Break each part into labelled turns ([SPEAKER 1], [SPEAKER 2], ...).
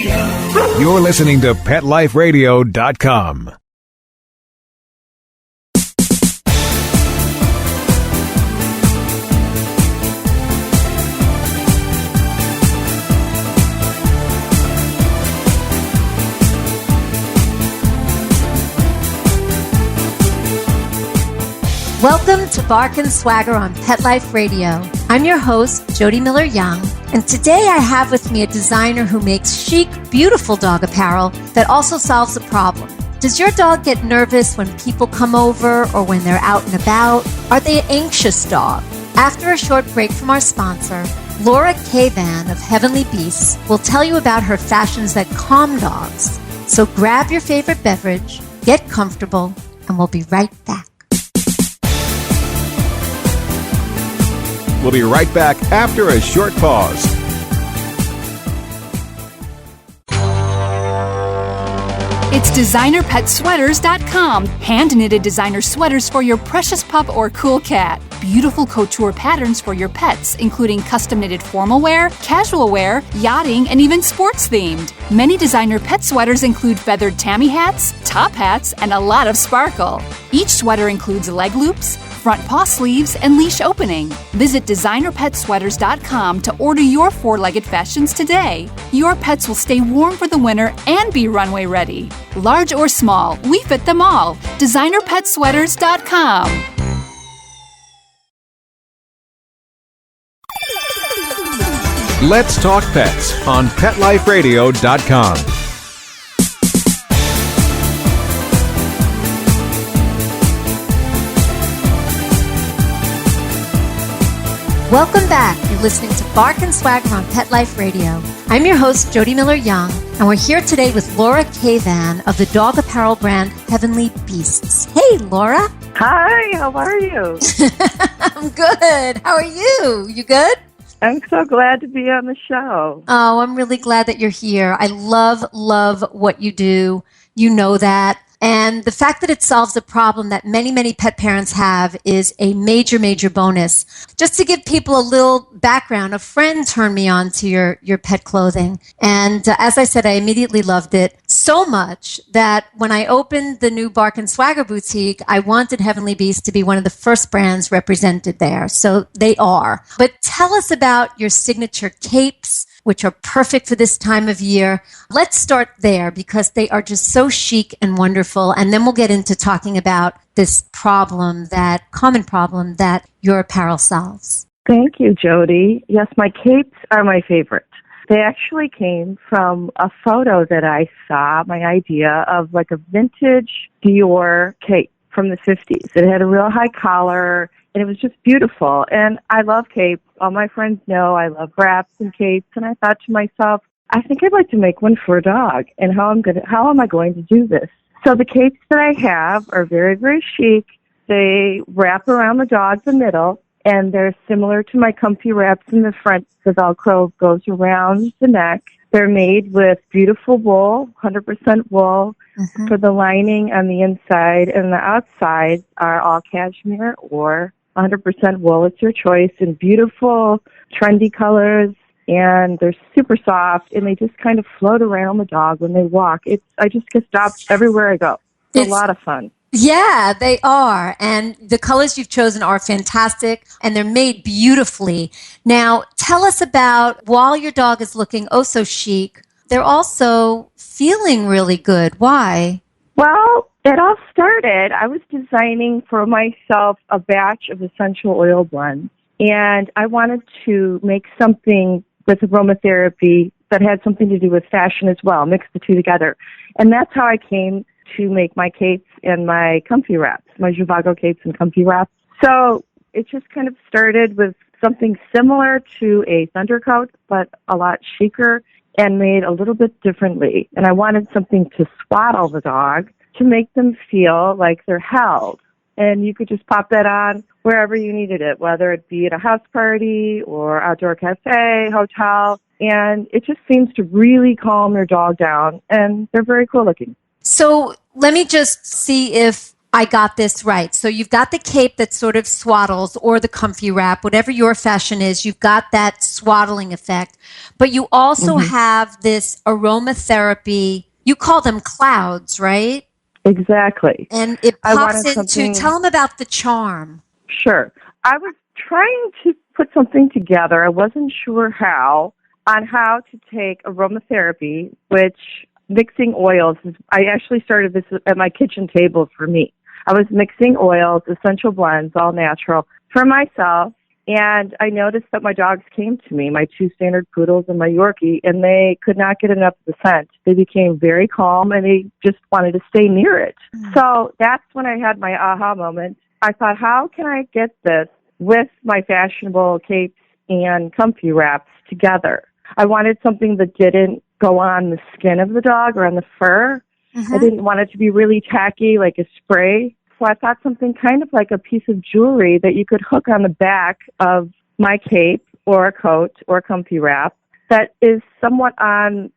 [SPEAKER 1] You're listening to PetLifeRadio.com.
[SPEAKER 2] Welcome to Bark and Swagger on Pet Life Radio. I'm your host, Jody Miller-Young, and today I have with me a designer who makes chic, beautiful dog apparel that also solves a problem. Does your dog get nervous when people come over or when they're out and about? Are they an anxious dog? After a short break from our sponsor, Laura Cavan of Heavenly Beasts will tell you about her fashions that calm dogs. So grab your favorite beverage, get comfortable, and we'll be right back.
[SPEAKER 1] We'll be right back after a short pause.
[SPEAKER 3] It's designerpetsweaters.com. Hand-knitted designer sweaters for your precious pup or cool cat. Beautiful couture patterns for your pets, including custom-knitted formal wear, casual wear, yachting, and even sports-themed. Many designer pet sweaters include feathered tammy hats, top hats, and a lot of sparkle. Each sweater includes leg loops, front paw sleeves, and leash opening. Visit designerpetsweaters.com to order your four-legged fashions today. Your pets will stay warm for the winter and be runway ready. Large or small, we fit them all. designerpetsweaters.com.
[SPEAKER 1] Let's talk pets on PetLifeRadio.com.
[SPEAKER 2] Welcome back. You're listening to Bark and Swagger on Pet Life Radio. I'm your host, Jody Miller-Young, and we're here today with Laura Cavan of the dog apparel brand Heavenly Beasts. Hey, Laura.
[SPEAKER 4] Hi, how are you?
[SPEAKER 2] I'm good. How are you? You good?
[SPEAKER 4] I'm so glad to be on the show.
[SPEAKER 2] Oh, I'm really glad that you're here. I love what you do. You know that. And the fact that it solves a problem that many pet parents have is a major bonus. Just to give people a little background, a friend turned me on to your pet clothing. And as I said, I immediately loved it so much that when I opened the new Bark and Swagger boutique, I wanted Heavenly Beasts to be one of the first brands represented there. So they are. But tell us about your signature capes, which are perfect for this time of year. Let's start there because they are just so chic and wonderful. And then we'll get into talking about this common problem that your apparel solves.
[SPEAKER 4] Thank you, Jody. Yes, my capes are my favorite. They actually came from a photo that I saw, my idea of like a vintage Dior cape from the 50s. It had a real high collar, and it was just beautiful. And I love capes. All my friends know I love wraps and capes. And I thought to myself, I think I'd like to make one for a dog. And how am I going to do this? So the capes that I have are very, very chic. They wrap around the dog the middle, and they're similar to my comfy wraps in the front. The Velcro goes around the neck. They're made with beautiful wool, 100% wool. Mm-hmm. For the lining on the inside, and the outside are all cashmere or 100% wool. It's your choice, in beautiful, trendy colors, and they're super soft, and they just kind of float around the dog when they walk. I just get stopped everywhere I go. It's a lot of fun.
[SPEAKER 2] Yeah, they are. And the colors you've chosen are fantastic, and they're made beautifully. Now, tell us about, while your dog is looking oh so chic, they're also feeling really good. Why?
[SPEAKER 4] Well, it all started, I was designing for myself a batch of essential oil blends, and I wanted to make something with aromatherapy that had something to do with fashion as well, mix the two together. And that's how I came to make my capes and my comfy wraps, my Zhivago capes and comfy wraps. So it just kind of started with something similar to a Thundercoat, but a lot chicer and made a little bit differently. And I wanted something to swaddle the dog to make them feel like they're held. And you could just pop that on wherever you needed it, whether it be at a house party or outdoor cafe, hotel. And it just seems to really calm your dog down. And they're very cool looking.
[SPEAKER 2] So let me just see if I got this right. So you've got the cape that sort of swaddles or the comfy wrap, whatever your fashion is, you've got that swaddling effect. But you also have this aromatherapy, you call them clouds, right?
[SPEAKER 4] Exactly.
[SPEAKER 2] And it
[SPEAKER 4] I
[SPEAKER 2] pops
[SPEAKER 4] wanted
[SPEAKER 2] into,
[SPEAKER 4] something.
[SPEAKER 2] tell them about the charm.
[SPEAKER 4] Sure. I was trying to put something together. I wasn't sure how, on how to take aromatherapy, which mixing oils is, I actually started this at my kitchen table for me. I was mixing oils, essential blends, all natural, for myself. And I noticed that my dogs came to me, my 2 standard poodles and my Yorkie, and they could not get enough of the scent. They became very calm, and they just wanted to stay near it. So that's when I had my aha moment. I thought, how can I get this with my fashionable capes and comfy wraps together? I wanted something that didn't go on the skin of the dog or on the fur. I didn't want it to be really tacky, like a spray. So I thought something kind of like a piece of jewelry that you could hook on the back of my cape or a coat or a comfy wrap that is somewhat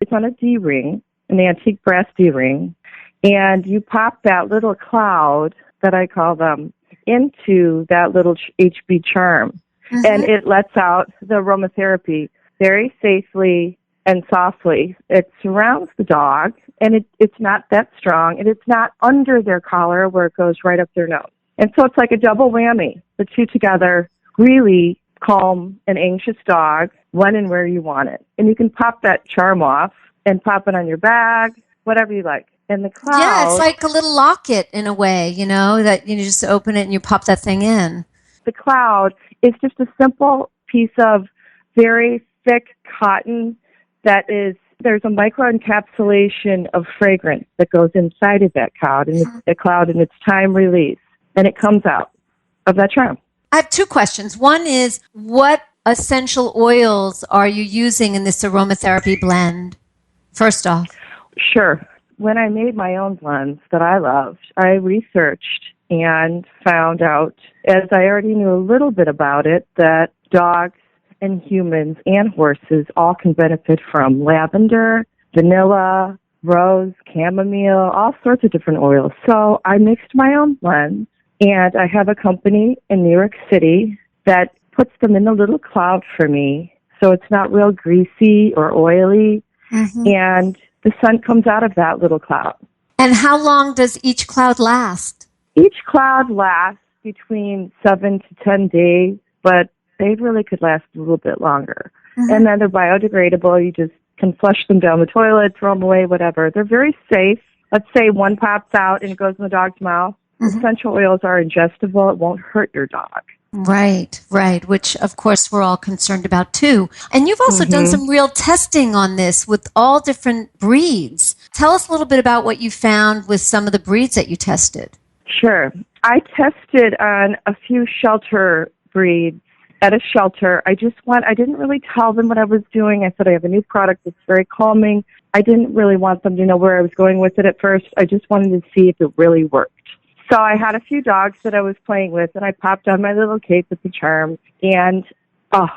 [SPEAKER 4] it's on a D-ring, an antique brass D-ring, and you pop that little cloud, that I call them, into that little HB charm. And it lets out the aromatherapy very safely and softly. It surrounds the dog, and it's not that strong, and it's not under their collar where it goes right up their nose. And so it's like a double whammy. The two together really calm an anxious dog when and where you want it. And you can pop that charm off and pop it on your bag, whatever you like. And the cloud...
[SPEAKER 2] Yeah, it's like a little locket in a way, that you just open it and you pop that thing in.
[SPEAKER 4] The cloud is just a simple piece of very thick cotton that there's a microencapsulation of fragrance that goes inside of that cloud, and it's a cloud, and it's time release, and it comes out of that charm.
[SPEAKER 2] I have 2 questions. One is, what essential oils are you using in this aromatherapy blend? First off.
[SPEAKER 4] Sure. When I made my own blends that I loved, I researched and found out, as I already knew a little bit about it, that dogs and humans and horses all can benefit from lavender, vanilla, rose, chamomile, all sorts of different oils. So I mixed my own blends, and I have a company in New York City that puts them in a little cloud for me, so it's not real greasy or oily, and the scent comes out of that little cloud.
[SPEAKER 2] And how long does each cloud last?
[SPEAKER 4] Each cloud lasts between 7 to 10 days, but they really could last a little bit longer. And then they're biodegradable. You just can flush them down the toilet, throw them away, whatever. They're very safe. Let's say one pops out and it goes in the dog's mouth. Essential oils are ingestible. It won't hurt your dog.
[SPEAKER 2] Right, which of course we're all concerned about too. And you've also done some real testing on this with all different breeds. Tell us a little bit about what you found with some of the breeds that you tested.
[SPEAKER 4] Sure. I tested on a few shelter breeds at a shelter. I didn't really tell them what I was doing. I said, I have a new product that's very calming. I didn't really want them to know where I was going with it at first. I just wanted to see if it really worked. So I had a few dogs that I was playing with, and I popped on my little cape with the charm, and I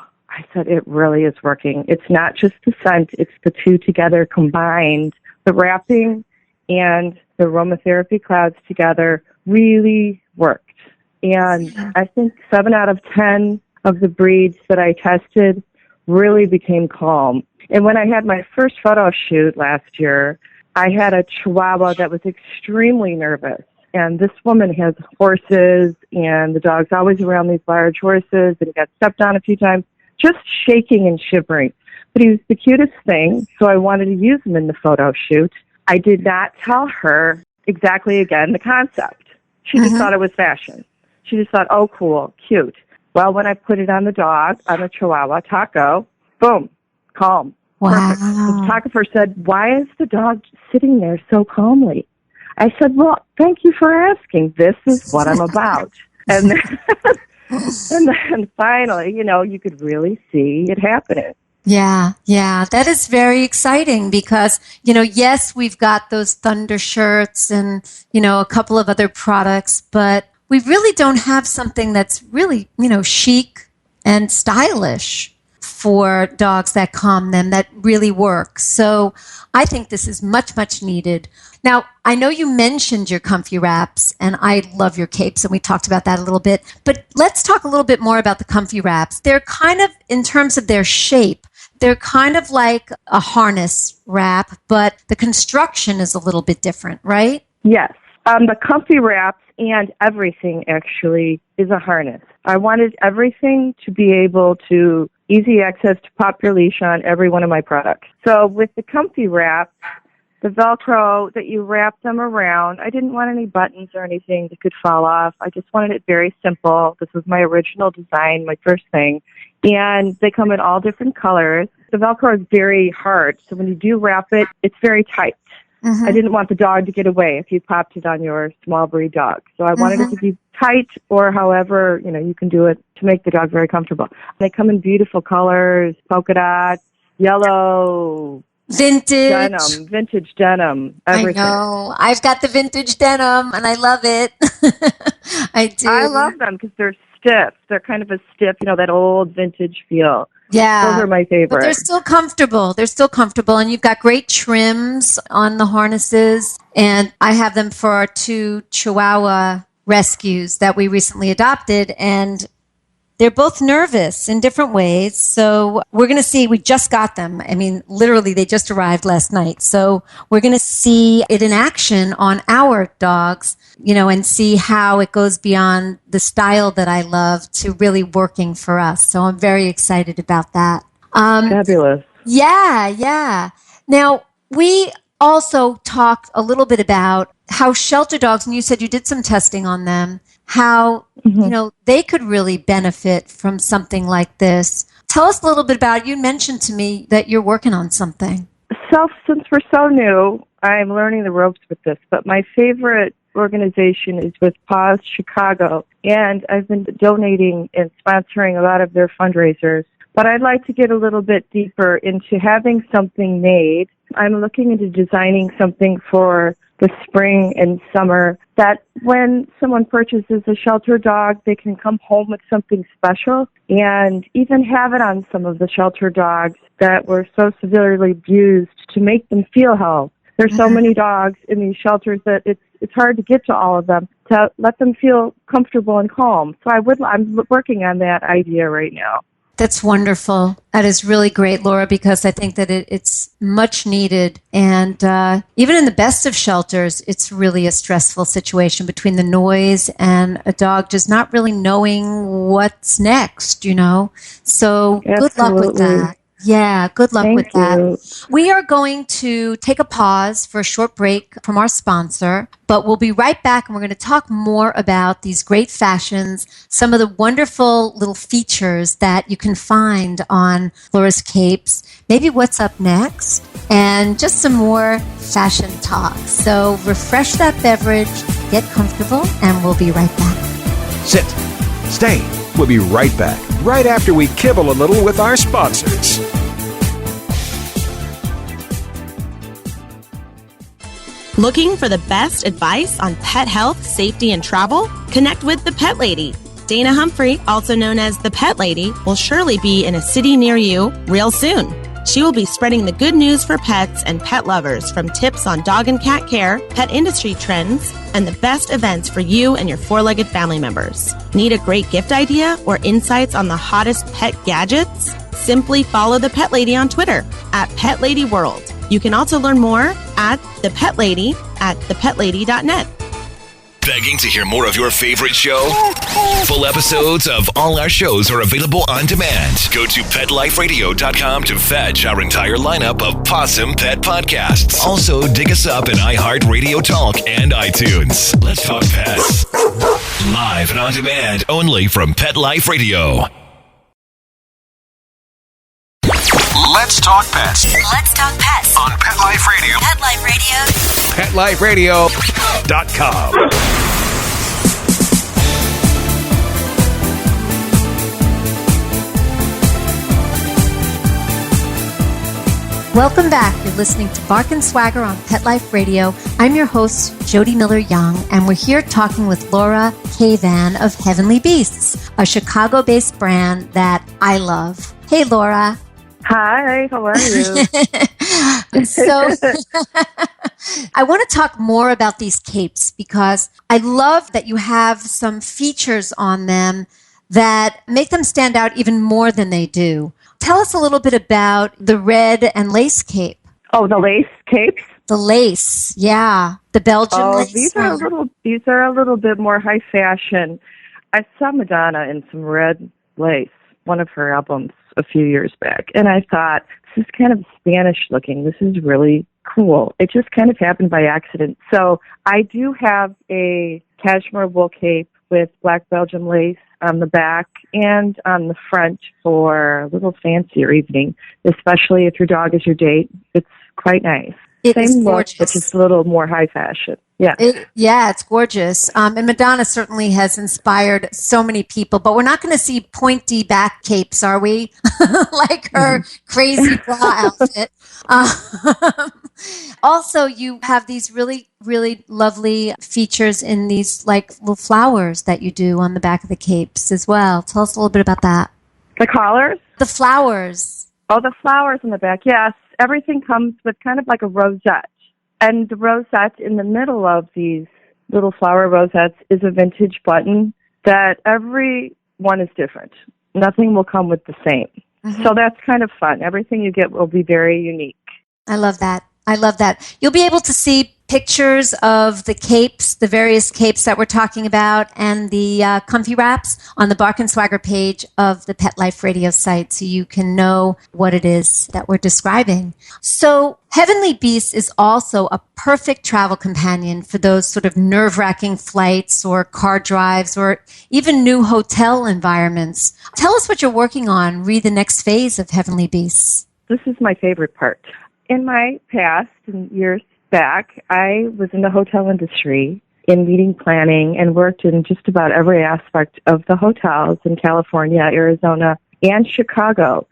[SPEAKER 4] said, it really is working. It's not just the scent, it's the two together combined. The wrapping and the aromatherapy clouds together really worked. And I think 7 out of 10 of the breeds that I tested really became calm. And when I had my first photo shoot last year, I had a Chihuahua that was extremely nervous. And this woman has horses, and the dog's always around these large horses, and he got stepped on a few times, just shaking and shivering. But he was the cutest thing, so I wanted to use him in the photo shoot. I did not tell her exactly, again, the concept. She just thought it was fashion. She just thought, oh, cool, cute. Well, when I put it on the dog, on the Chihuahua, Taco, boom, calm.
[SPEAKER 2] Wow.
[SPEAKER 4] Perfect. The photographer said, why is the dog sitting there so calmly? I said, well, thank you for asking. This is what I'm about. And then finally, you could really see it happening.
[SPEAKER 2] Yeah. That is very exciting because, yes, we've got those Thunder shirts and, a couple of other products, but we really don't have something that's really, chic and stylish. for dogs that calm them that really work. So I think this is much, much needed. Now, I know you mentioned your comfy wraps, and I love your capes, and we talked about that a little bit. But let's talk a little bit more about the comfy wraps. They're kind of, in terms of their shape, they're kind of like a harness wrap, but the construction is a little bit different, right?
[SPEAKER 4] Yes. The comfy wraps and everything actually is a harness. I wanted everything to be able to easy access to pop your leash on every one of my products. So with the comfy wraps, the Velcro that you wrap them around, I didn't want any buttons or anything that could fall off. I just wanted it very simple. This was my original design, my first thing. And they come in all different colors. The Velcro is very hard, so when you do wrap it, it's very tight. Mm-hmm. I didn't want the dog to get away if you popped it on your small breed dog. So I wanted it to be tight, or however, you can do it to make the dog very comfortable. They come in beautiful colors, polka dots, yellow, vintage denim, everything.
[SPEAKER 2] I know. I've got the vintage denim, and I love it. I do.
[SPEAKER 4] I love them because they're stiff. They're kind of a stiff, that old vintage feel.
[SPEAKER 2] Yeah.
[SPEAKER 4] Those are my favorite.
[SPEAKER 2] But they're still comfortable. And you've got great trims on the harnesses. And I have them for our 2 Chihuahua rescues that we recently adopted. And they're both nervous in different ways. So we're going to see. We just got them. I mean, literally, they just arrived last night. So we're going to see it in action on our dogs, and see how it goes beyond the style that I love to really working for us. So I'm very excited about that.
[SPEAKER 4] Fabulous.
[SPEAKER 2] Yeah. Now, we also talked a little bit about how shelter dogs, and you said you did some testing on them, how, they could really benefit from something like this. Tell us a little bit about it. You mentioned to me that you're working on something.
[SPEAKER 4] So since we're so new, I'm learning the ropes with this, but my favorite organization is with Paws Chicago, and I've been donating and sponsoring a lot of their fundraisers. But I'd like to get a little bit deeper into having something made. I'm looking into designing something for the spring and summer that when someone purchases a shelter dog, they can come home with something special, and even have it on some of the shelter dogs that were so severely abused to make them feel whole. There's so many dogs in these shelters that it's hard to get to all of them, to let them feel comfortable and calm. So I'm working on that idea right now.
[SPEAKER 2] That's wonderful. That is really great, Laura, because I think that it's much needed. And even in the best of shelters, it's really a stressful situation between the noise and a dog just not really knowing what's next, So
[SPEAKER 4] Absolutely.
[SPEAKER 2] Good luck with that. Yeah, good luck with that. We are going to take a pause for a short break from our sponsor, but we'll be right back, and we're going to talk more about these great fashions, some of the wonderful little features that you can find on Laura's capes, maybe what's up next, and just some more fashion talk. So refresh that beverage, get comfortable, and we'll be right back.
[SPEAKER 1] Sit. Stay. We'll be right back, right after we kibble a little with our sponsors.
[SPEAKER 5] Looking for the best advice on pet health, safety, and travel? Connect with the Pet Lady. Dana Humphrey, also known as the Pet Lady, will surely be in a city near you real soon. She will be spreading the good news for pets and pet lovers, from tips on dog and cat care, pet industry trends, and the best events for you and your four-legged family members. Need a great gift idea or insights on the hottest pet gadgets? Simply follow the Pet Lady on Twitter at Pet Lady World. You can also learn more at The Pet Lady at thepetlady.net.
[SPEAKER 6] Begging to hear more of your favorite show? Full episodes of all our shows are available on demand. Go to PetLifeRadio.com to fetch our entire lineup of Possum Pet podcasts. Also, dig us up in iHeartRadio Talk and iTunes. Let's talk pets. Live and on demand only from Pet Life Radio. Let's talk pets.
[SPEAKER 7] Let's talk pets
[SPEAKER 6] On Pet Life Radio.
[SPEAKER 7] Pet Life Radio.
[SPEAKER 1] PetLifeRadio.com.
[SPEAKER 2] Welcome back. You're listening to Bark and Swagger on Pet Life Radio. I'm your host, Jody Miller-Young, and we're here talking with Laura Cavan of Heavenly Beasts, a Chicago-based brand that I love. Hey, Laura.
[SPEAKER 4] Hi, how are you?
[SPEAKER 2] So I want to talk more about these capes because I love that you have some features on them that make them stand out even more than they do. Tell us a little bit about the red and lace cape.
[SPEAKER 4] Oh, the lace capes?
[SPEAKER 2] The lace, yeah. The Belgian lace.
[SPEAKER 4] These are a little bit more high fashion. I saw Madonna in some red lace, one of her albums a few years back, and I thought, this is kind of Spanish looking. This is really cool. It just kind of happened by accident. So I do have a cashmere wool cape with black Belgian lace on the back and on the front for a little fancier evening, especially if your dog is your date. It's quite nice.
[SPEAKER 2] It is
[SPEAKER 4] Same look,
[SPEAKER 2] gorgeous.
[SPEAKER 4] but just a little more high fashion. Yeah.
[SPEAKER 2] It's gorgeous. And Madonna certainly has inspired so many people, but we're not going to see pointy back capes, are we? Like her crazy bra outfit. Also, you have these really, really lovely features in these like little flowers that you do on the back of the capes as well. Tell us a little bit about that.
[SPEAKER 4] The collars?
[SPEAKER 2] The flowers.
[SPEAKER 4] Oh, the flowers in the back. Yes. Everything comes with kind of like a rosette. And the rosette in the middle of these little flower rosettes is a vintage button that every one is different. Nothing will come with the same. Mm-hmm. So that's kind of fun. Everything you get will be very unique.
[SPEAKER 2] I love that. I love that. You'll be able to see pictures of the capes, the various capes that we're talking about, and the comfy wraps on the Bark and Swagger page of the Pet Life Radio site so you can know what it is that we're describing. So Heavenly Beasts is also a perfect travel companion for those sort of nerve-wracking flights or car drives or even new hotel environments. Tell us what you're working on. Read the next phase of Heavenly Beasts.
[SPEAKER 4] This is my favorite part. In my past, in years back, I was in the hotel industry in meeting planning and worked in just about every aspect of the hotels in California, Arizona, and Chicago.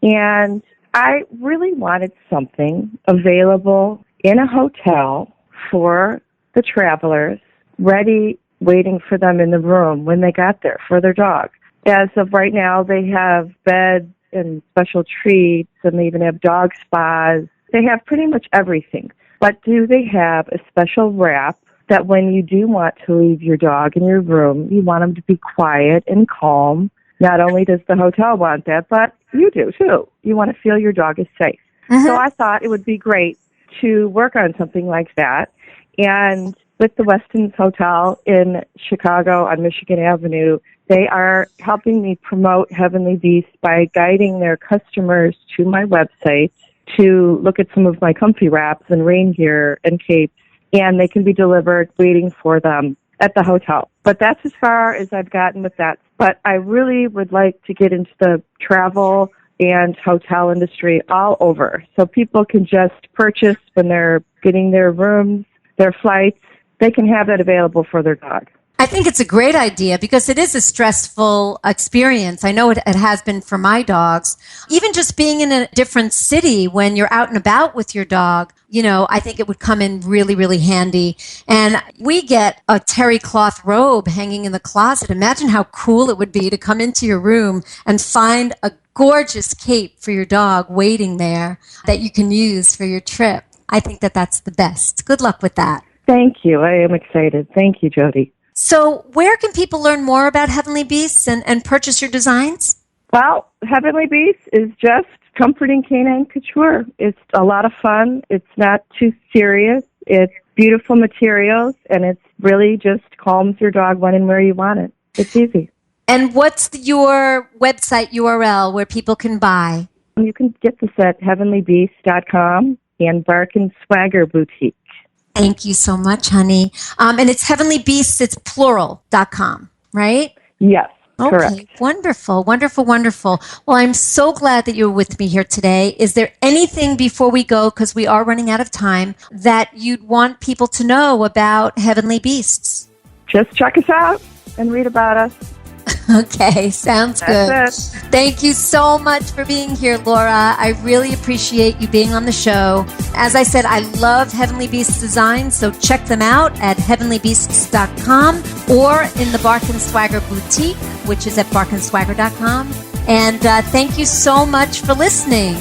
[SPEAKER 4] And I really wanted something available in a hotel for the travelers, ready, waiting for them in the room when they got there for their dog. As of right now, they have beds and special treats, and they even have dog spas. They have pretty much everything. But do they have a special wrap that when you do want to leave your dog in your room, you want them to be quiet and calm? Not only does the hotel want that, but you do too. You want to feel your dog is safe. Mm-hmm. So I thought it would be great to work on something like that. And with the Westin's Hotel in Chicago on Michigan Avenue, they are helping me promote Heavenly Beasts by guiding their customers to my website to look at some of my comfy wraps and rain gear and capes, and they can be delivered waiting for them at the hotel. But that's as far as I've gotten with that. But I really would like to get into the travel and hotel industry all over, so people can just purchase when they're getting their rooms, their flights. They can have that available for their dog.
[SPEAKER 2] I think it's a great idea because it is a stressful experience. I know it has been for my dogs. Even just being in a different city when you're out and about with your dog, I think it would come in really, really handy. And we get a terry cloth robe hanging in the closet. Imagine how cool it would be to come into your room and find a gorgeous cape for your dog waiting there that you can use for your trip. I think that that's the best. Good luck with that.
[SPEAKER 4] Thank you. I am excited. Thank you, Jody.
[SPEAKER 2] So where can people learn more about Heavenly Beasts and purchase your designs?
[SPEAKER 4] Well, Heavenly Beasts is just comforting canine couture. It's a lot of fun. It's not too serious. It's beautiful materials, and it's really just calms your dog when and where you want it. It's easy.
[SPEAKER 2] And what's your website URL where people can buy?
[SPEAKER 4] You can get this at heavenlybeast.com and Bark and Swagger Boutique.
[SPEAKER 2] Thank you so much, honey. And it's Heavenly Beasts, it's plural.com, right?
[SPEAKER 4] Yes,
[SPEAKER 2] okay,
[SPEAKER 4] correct.
[SPEAKER 2] Wonderful, wonderful, wonderful. Well, I'm so glad that you're with me here today. Is there anything before we go, because we are running out of time, that you'd want people to know about Heavenly Beasts?
[SPEAKER 4] Just check us out and read about us.
[SPEAKER 2] Okay, sounds good.
[SPEAKER 4] That's it.
[SPEAKER 2] Thank you so much for being here, Laura. I really appreciate you being on the show. As I said, I love Heavenly Beasts designs, so check them out at heavenlybeasts.com or in the Bark and Swagger Boutique, which is at barkandswagger.com. And thank you so much for listening.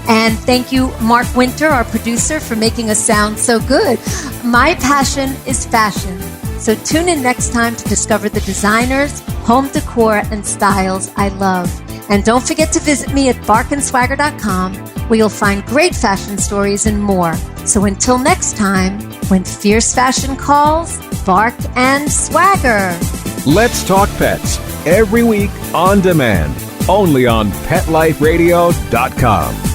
[SPEAKER 2] And thank you, Mark Winter, our producer, for making us sound so good. My passion is fashion. So tune in next time to discover the designers, home decor, and styles I love. And don't forget to visit me at barkandswagger.com, where you'll find great fashion stories and more. So until next time, when fierce fashion calls, bark and swagger.
[SPEAKER 1] Let's Talk Pets, every week on demand, only on PetLifeRadio.com.